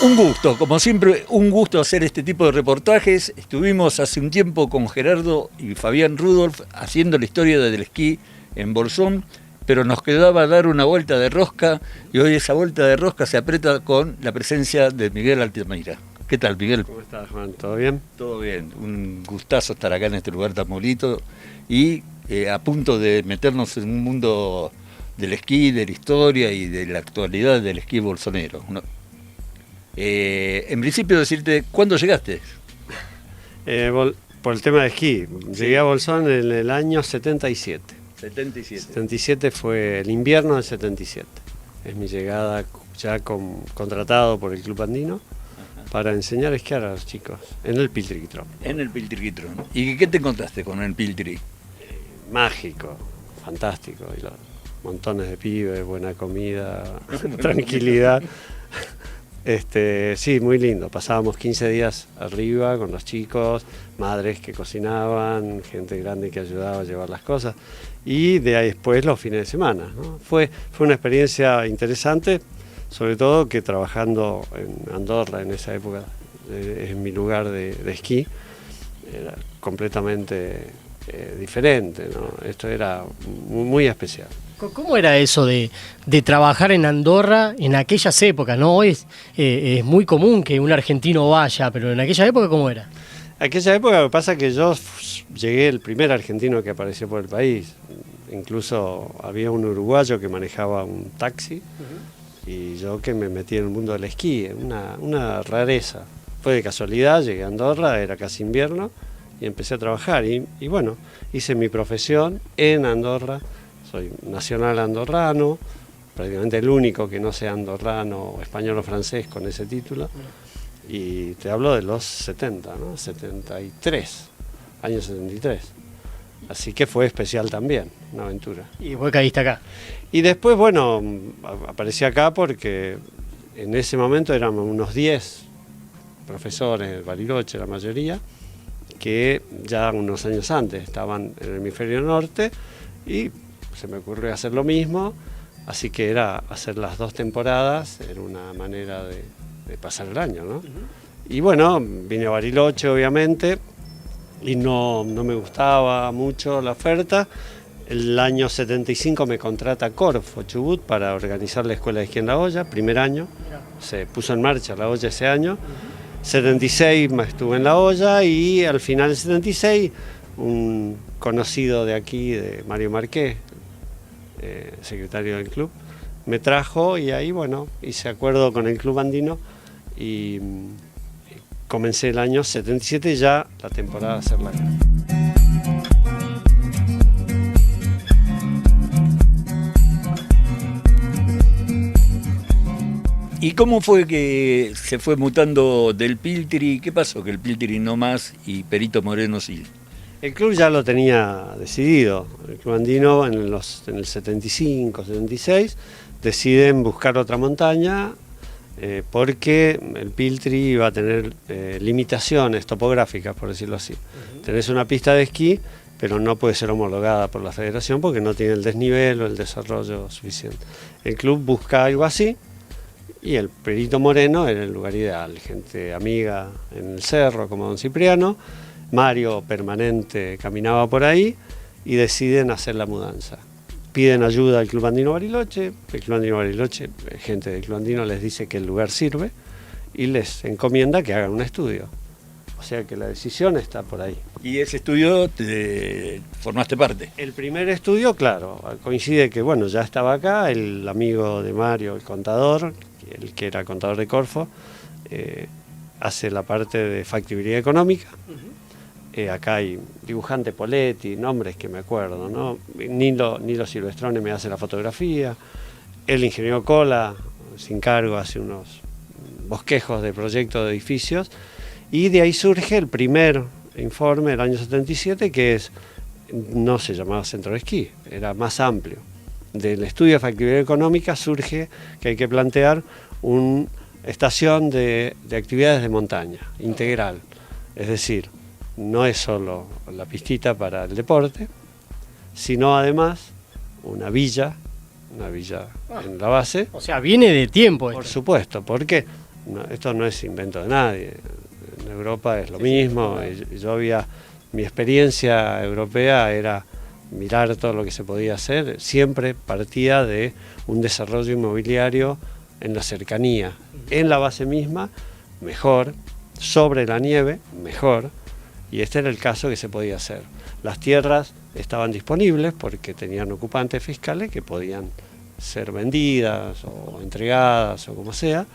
Un gusto, como siempre, un gusto hacer este tipo de reportajes. Estuvimos hace un tiempo con Gerardo y Fabián Rudolph haciendo la historia del esquí en Bolsón, pero nos quedaba dar una vuelta de rosca y hoy esa vuelta de rosca se aprieta con la presencia de Miguel Altamira. ¿Qué tal, Miguel? ¿Cómo estás, Juan? ¿Todo bien? Todo bien, un gustazo estar acá en este lugar tan bonito y a punto de meternos en un mundo del esquí, de la historia y de la actualidad del esquí bolsonero, ¿no? En principio decirte, ¿cuándo llegaste? Por el tema de esquí, llegué a Bolsón en el año 77. 77. 77 fue el invierno del 77. Es mi llegada ya contratado por el Club Andino para enseñar a esquiar a los chicos en el Piltriquitro. En el Piltriquitro. ¿Y qué te encontraste con el Piltri? Mágico, fantástico. Y montones de pibes, buena comida, tranquilidad. Sí, muy lindo. Pasábamos 15 días arriba con los chicos, madres que cocinaban, gente grande que ayudaba a llevar las cosas y de ahí después los fines de semana, ¿no? Fue una experiencia interesante, sobre todo que trabajando en Andorra en esa época, en mi lugar de esquí, era completamente diferente, ¿no? Esto era muy especial. ¿Cómo era eso de trabajar en Andorra en aquellas épocas? ¿No? Hoy es muy común que un argentino vaya, pero en aquella época, ¿cómo era? Aquella época lo que pasa es que yo llegué el primer argentino que apareció por el país. Incluso había un uruguayo que manejaba un taxi y yo que me metí en el mundo del esquí, una rareza. Fue de casualidad, llegué a Andorra, era casi invierno y empecé a trabajar y bueno, hice mi profesión en Andorra. Soy nacional andorrano, prácticamente el único que no sea andorrano, español o francés con ese título. Y te hablo de los 70, ¿no? 73, año 73. Así que fue especial también, una aventura. Y después caíste acá. Y después, bueno, aparecí acá porque en ese momento éramos unos 10 profesores de Bariloche, la mayoría, que ya unos años antes estaban en el hemisferio norte y se me ocurrió hacer lo mismo, así que era hacer las 2 temporadas, era una manera de pasar el año, ¿no? Y bueno, vine a Bariloche obviamente y no me gustaba mucho la oferta. El año 75 me contrata Corfo Chubut para organizar la escuela de esquí en La Hoya, primer año, se puso en marcha La Hoya ese año. 76 estuve en La Hoya y al final del 76 un conocido de aquí, de Mario Marqués, secretario del club, me trajo y ahí, bueno, hice acuerdo con el Club Andino y comencé el año 77 ya la temporada a hacerla acá. ¿Y cómo fue que se fue mutando del Piltri? ¿Qué pasó? Que el Piltri no más y Perito Moreno sí. El club ya lo tenía decidido. El Club Andino en el 75, 76 deciden buscar otra montaña porque el Piltri iba a tener limitaciones topográficas, por decirlo así. Tenés una pista de esquí, pero no puede ser homologada por la federación porque no tiene el desnivel o el desarrollo suficiente. El club busca algo así y el Perito Moreno era el lugar ideal. Gente amiga en el cerro como Don Cipriano, Mario permanente caminaba por ahí y deciden hacer la mudanza. Piden ayuda al Club Andino Bariloche, el Club Andino Bariloche, gente del Club Andino les dice que el lugar sirve y les encomienda que hagan un estudio. O sea que la decisión está por ahí. ¿Y ese estudio te formaste parte? El primer estudio, claro, coincide que bueno, ya estaba acá, el amigo de Mario, el contador, el que era contador de Corfo, hace la parte de factibilidad económica. Acá hay dibujante Poletti, nombres que me acuerdo, ¿no? Nilo Silvestrone me hace la fotografía, el ingeniero Cola, sin cargo, hace unos bosquejos de proyectos de edificios, y de ahí surge el primer informe del año 77, que no se llamaba Centro de Esquí, era más amplio. Del estudio de factibilidad económica surge que hay que plantear una estación de actividades de montaña, integral, es decir, no es solo la pistita para el deporte, sino además una villa en la base. O sea, viene de tiempo esto. Por supuesto, porque esto no es invento de nadie. En Europa es lo mismo. Mi experiencia europea era mirar todo lo que se podía hacer. Siempre partía de un desarrollo inmobiliario en la cercanía. En la base misma, mejor. Sobre la nieve, mejor. Y este era el caso que se podía hacer. Las tierras estaban disponibles porque tenían ocupantes fiscales que podían ser vendidas o entregadas o como sea.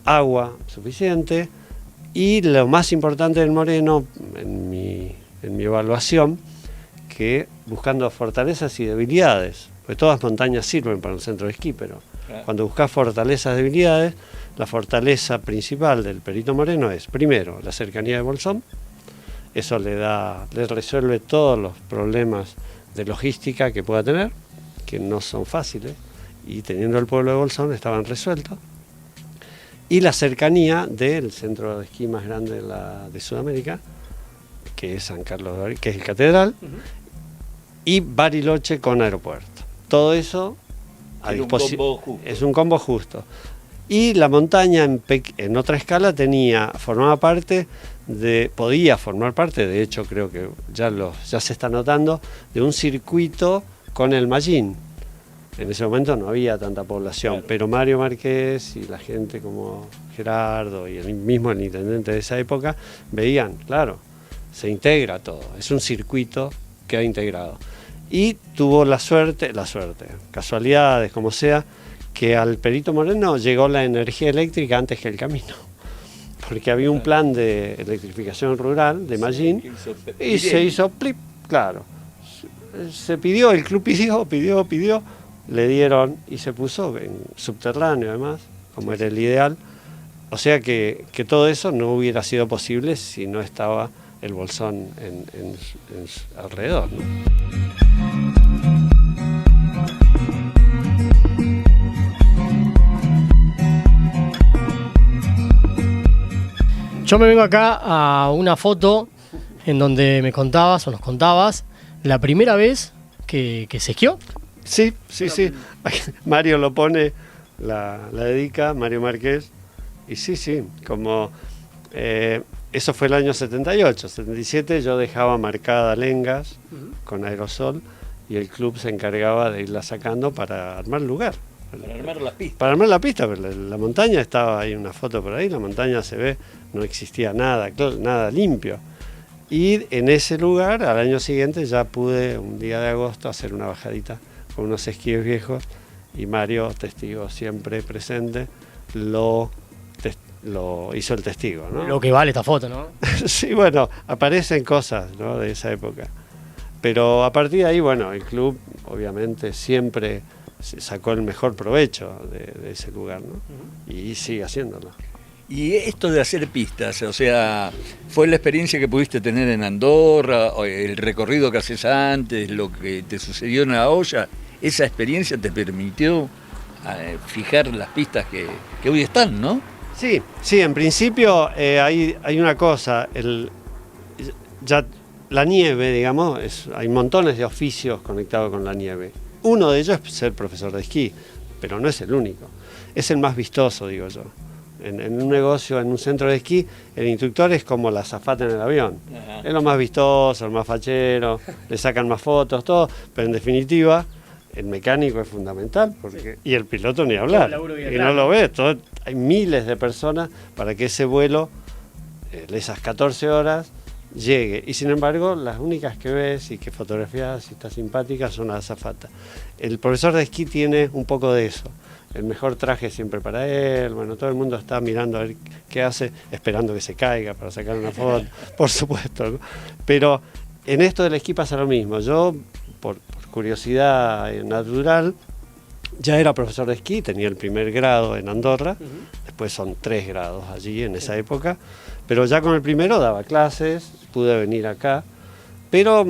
Agua suficiente. Y lo más importante del Moreno, en mi evaluación, que buscando fortalezas y debilidades, porque todas montañas sirven para un centro de esquí, pero cuando buscas fortalezas y debilidades, la fortaleza principal del Perito Moreno es, primero, la cercanía de Bolsón. Eso le resuelve todos los problemas de logística que pueda tener, que no son fáciles, y teniendo el pueblo de Bolsón estaban resueltos. Y la cercanía del centro de esquí más grande de Sudamérica, que es San Carlos de Bariloche, que es el Catedral, y Bariloche con aeropuerto. Todo eso a disposición. Es un combo justo. Y la montaña en otra escala podía formar parte, de hecho creo que ya se está notando, de un circuito con el Mallín. En ese momento no había tanta población, claro. Pero Mario Márquez y la gente como Gerardo y el intendente de esa época veían, claro, se integra todo, es un circuito que ha integrado. Y tuvo la suerte, casualidades, como sea, que al Perito Moreno llegó la energía eléctrica antes que el camino, porque había un plan de electrificación rural de Mallín y se hizo plip, claro. Se pidió, el club pidió, le dieron y se puso en subterráneo además, como era el ideal. O sea que todo eso no hubiera sido posible si no estaba el Bolsón alrededor, ¿no? Yo me vengo acá a una foto en donde nos contabas la primera vez que se esquió. Sí. Mario lo pone, la dedica, Mario Márquez. Y sí, como eso fue el año 78, 77 yo dejaba marcada lengas con aerosol y el club se encargaba de irla sacando para armar lugar. Para armar la pista. Para armar la pista, pero la montaña estaba ahí, una foto por ahí, la montaña se ve, no existía nada limpio. Y en ese lugar, al año siguiente, ya pude, un día de agosto, hacer una bajadita con unos esquíes viejos y Mario, testigo siempre presente, lo hizo el testigo, ¿no? Lo que vale esta foto, ¿no? Sí, bueno, aparecen cosas, ¿no?, de esa época. Pero a partir de ahí, bueno, el club obviamente siempre sacó el mejor provecho de ese lugar, ¿no? Y sigue haciéndolo. Y esto de hacer pistas, o sea, ¿fue la experiencia que pudiste tener en Andorra, o el recorrido que haces antes, lo que te sucedió en La Hoya? ¿Esa experiencia te permitió fijar las pistas que hoy están, no? Sí, en principio hay una cosa, ya la nieve, digamos, hay montones de oficios conectados con la nieve. Uno de ellos es ser profesor de esquí, pero no es el único, es el más vistoso, digo yo. En un negocio, en un centro de esquí, el instructor es como la azafata en el avión. Ajá. Es lo más vistoso, el más fachero, le sacan más fotos, todo, pero en definitiva el mecánico es fundamental, porque y el piloto ni hablar, y no lo ves, hay miles de personas para que ese vuelo, esas 14 horas, llegue, y sin embargo las únicas que ves y que fotografías y está simpáticas son las azafatas. El profesor de esquí tiene un poco de eso, el mejor traje siempre para él, bueno, todo el mundo está mirando a ver qué hace, esperando que se caiga para sacar una foto, por supuesto, ¿no? Pero en esto del esquí pasa lo mismo. Yo, por curiosidad natural, ya era profesor de esquí, tenía el primer grado en Andorra, después son 3 grados allí en esa época, pero ya con el primero daba clases, pude venir acá, pero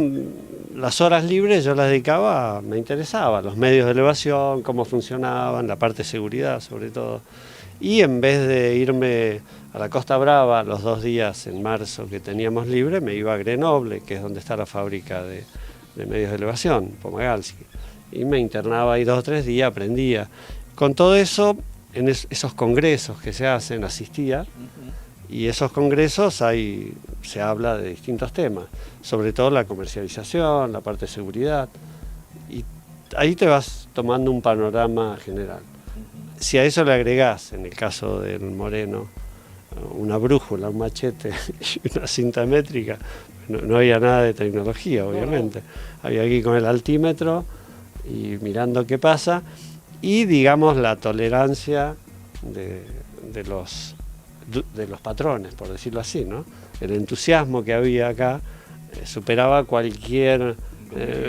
las horas libres yo las dedicaba, me interesaba, los medios de elevación, cómo funcionaban, la parte de seguridad sobre todo. Y en vez de irme a la Costa Brava los 2 días en marzo que teníamos libre, me iba a Grenoble, que es donde está la fábrica de medios de elevación, Pomagalski. Y me internaba ahí 2 o 3 días, aprendía. Con todo eso, en esos congresos que se hacen asistía, y esos congresos se habla de distintos temas, sobre todo la comercialización, la parte de seguridad, y ahí te vas tomando un panorama general. Si a eso le agregás, en el caso del Moreno, una brújula, un machete y una cinta métrica, no había nada de tecnología, obviamente. Había aquí con el altímetro y mirando qué pasa, y digamos la tolerancia de los patrones, por decirlo así, ¿no? El entusiasmo que había acá superaba cualquier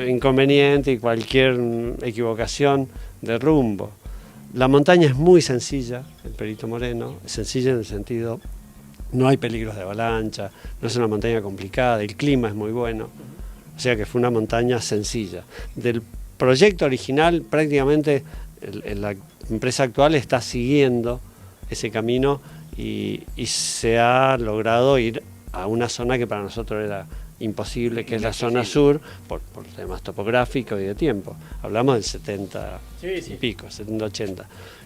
inconveniente y cualquier equivocación de rumbo. La montaña es muy sencilla, el Perito Moreno, es sencilla en el sentido, no hay peligros de avalancha, no es una montaña complicada, el clima es muy bueno, o sea que fue una montaña sencilla. Del proyecto original, prácticamente la empresa actual está siguiendo ese camino y se ha logrado ir a una zona que para nosotros era imposible, que es la zona sur, por temas topográficos y de tiempo. Hablamos del 70 y pico, 70-80.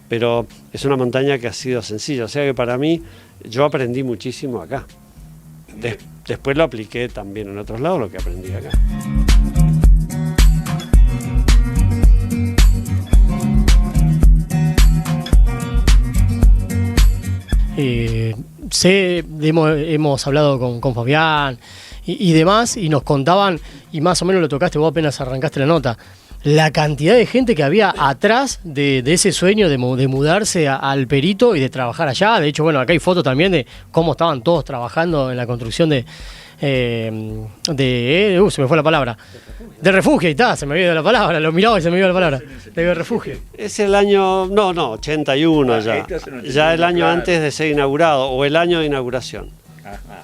Pero es una montaña que ha sido sencilla, o sea que para mí, yo aprendí muchísimo acá. Después lo apliqué también en otros lados, lo que aprendí acá. Hemos hablado con Fabián y demás, y nos contaban, y más o menos lo tocaste vos apenas arrancaste la nota, la cantidad de gente que había atrás de ese sueño de mudarse al Perito y de trabajar allá. De hecho, bueno, acá hay fotos también de cómo estaban todos trabajando en la construcción se me fue la palabra. De refugio, y está, se me había ido la palabra, lo miraba y se me iba la palabra. De refugio. Es el año, no, 81 ya. Ya el año antes de ser inaugurado, o el año de inauguración.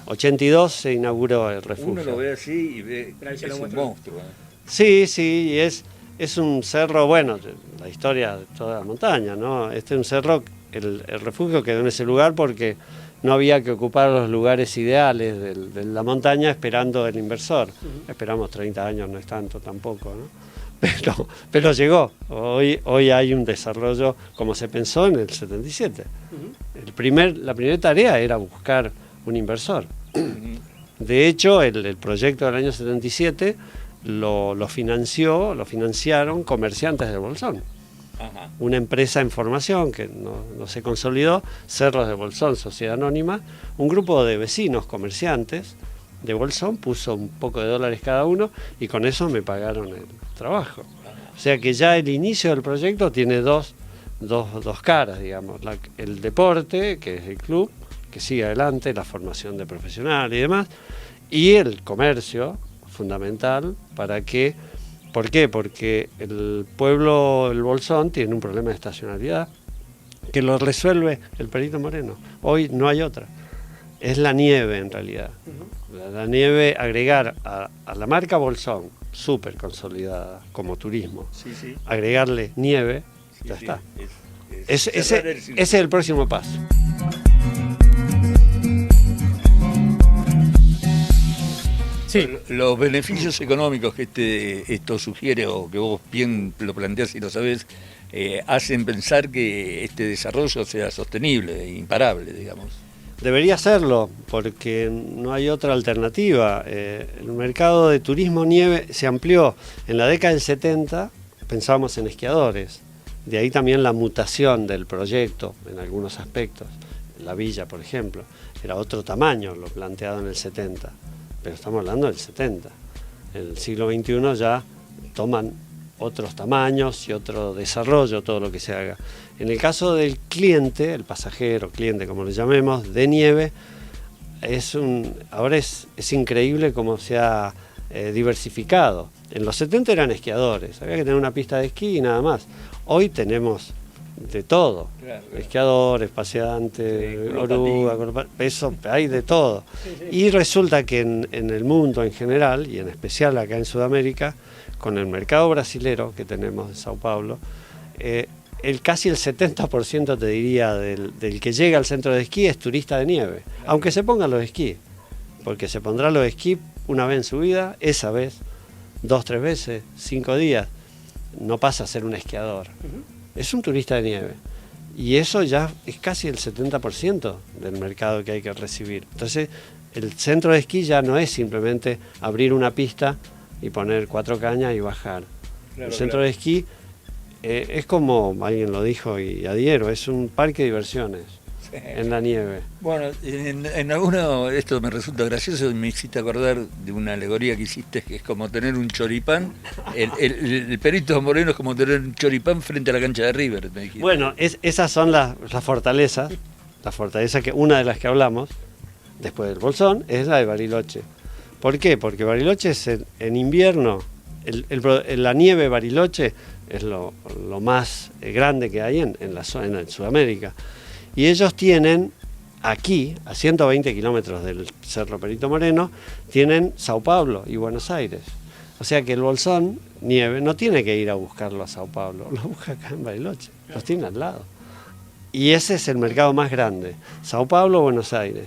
82 se inauguró el refugio. Uno lo ve así y ve, es un monstruo. Sí, y es un cerro, bueno, la historia de toda la montaña, ¿no? Este es un cerro, el refugio quedó en ese lugar porque no había que ocupar los lugares ideales de la montaña esperando el inversor. Esperamos 30 años, no es tanto tampoco, ¿no? Pero llegó. Hoy hay un desarrollo como se pensó en el 77. La primera tarea era buscar un inversor. De hecho, el proyecto del año 77 lo financiaron comerciantes del Bolsón. Una empresa en formación que no se consolidó, Cerros de Bolsón, Sociedad Anónima, un grupo de vecinos comerciantes de Bolsón puso un poco de dólares cada uno y con eso me pagaron el trabajo. O sea que ya el inicio del proyecto tiene dos caras, digamos, el deporte, que es el club, que sigue adelante, la formación de profesionales y demás, y el comercio, fundamental, para que... ¿Por qué? Porque el pueblo, el Bolsón, tiene un problema de estacionalidad que lo resuelve el Perito Moreno. Hoy no hay otra. Es la nieve, en realidad. La nieve, agregar a la marca Bolsón, súper consolidada como turismo, agregarle nieve, ya está. Ese es el próximo paso. Sí. Los beneficios económicos que esto sugiere, o que vos bien lo planteás y lo sabés, hacen pensar que este desarrollo sea sostenible e imparable, digamos. Debería serlo, porque no hay otra alternativa. El mercado de turismo nieve se amplió. En la década del 70 pensábamos en esquiadores. De ahí también la mutación del proyecto en algunos aspectos. La villa, por ejemplo, era otro tamaño lo planteado en el 70. Pero estamos hablando del 70. En el siglo XXI ya toman otros tamaños y otro desarrollo, todo lo que se haga. En el caso del cliente, el pasajero, cliente como le llamemos, de nieve, ahora es increíble cómo se ha diversificado. En los 70 eran esquiadores, había que tener una pista de esquí y nada más. Hoy tenemos de todo, esquiadores, paseantes, oruga, eso hay de todo. Y resulta que en el mundo en general, y en especial acá en Sudamérica, con el mercado brasilero que tenemos en Sao Paulo, casi el 70% te diría del que llega al centro de esquí es turista de nieve, aunque se pongan los esquí, porque se pondrá los esquí una vez en su vida, esa vez, 2, 3 veces, 5 días, no pasa a ser un esquiador. Es un turista de nieve. Y eso ya es casi el 70% del mercado que hay que recibir. Entonces, el centro de esquí ya no es simplemente abrir una pista y poner 4 cañas y bajar. Claro, el centro de esquí es como, alguien lo dijo y adhiero, es un parque de diversiones en la nieve. Bueno, en alguno, esto me resulta gracioso, me hiciste acordar de una alegoría que hiciste, que es como tener un choripán, el Perito Moreno es como tener un choripán frente a la cancha de River, me dijiste. Bueno, esas son las fortalezas, la fortaleza que una de las que hablamos, después del Bolsón, es la de Bariloche. ¿Por qué? Porque Bariloche es en invierno, la nieve de Bariloche es lo más grande que hay en Sudamérica. Y ellos tienen aquí, a 120 kilómetros del Cerro Perito Moreno, tienen Sao Paulo y Buenos Aires. O sea que el Bolsón, nieve, no tiene que ir a buscarlo a Sao Paulo, lo busca acá en Bariloche, los tiene al lado. Y ese es el mercado más grande, Sao Paulo, Buenos Aires.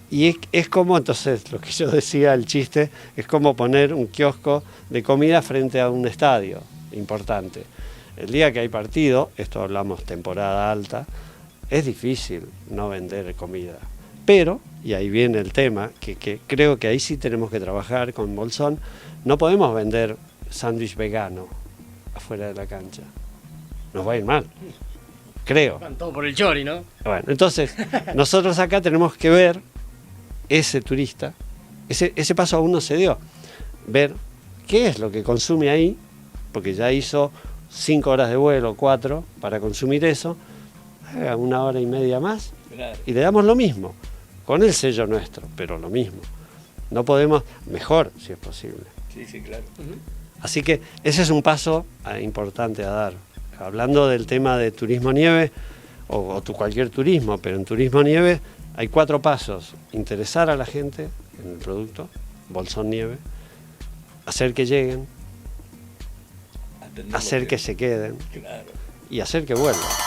Y es como, entonces, lo que yo decía, el chiste, es como poner un kiosco de comida frente a un estadio importante. El día que hay partido, esto hablamos temporada alta, es difícil no vender comida. Pero, y ahí viene el tema, que creo que ahí sí tenemos que trabajar con Bolsón, no podemos vender sándwich vegano afuera de la cancha. Nos va a ir mal, creo. Van todo por el chori, ¿no? Bueno, entonces, nosotros acá tenemos que ver ese turista, ese paso aún no se dio, ver qué es lo que consume ahí, porque ya hizo 5 horas de vuelo, 4, para consumir eso, haga 1 hora y media más, Claro. y le damos lo mismo, con el sello nuestro, pero lo mismo. No podemos, mejor si es posible. Sí, sí, claro. Así que ese es un paso importante a dar. Hablando del tema de turismo nieve, o cualquier turismo, pero en turismo nieve hay 4 pasos. Interesar a la gente en el producto, Bolsón Nieve, hacer que lleguen, Atendemos hacer que bien. se queden Claro. y hacer que vuelvan.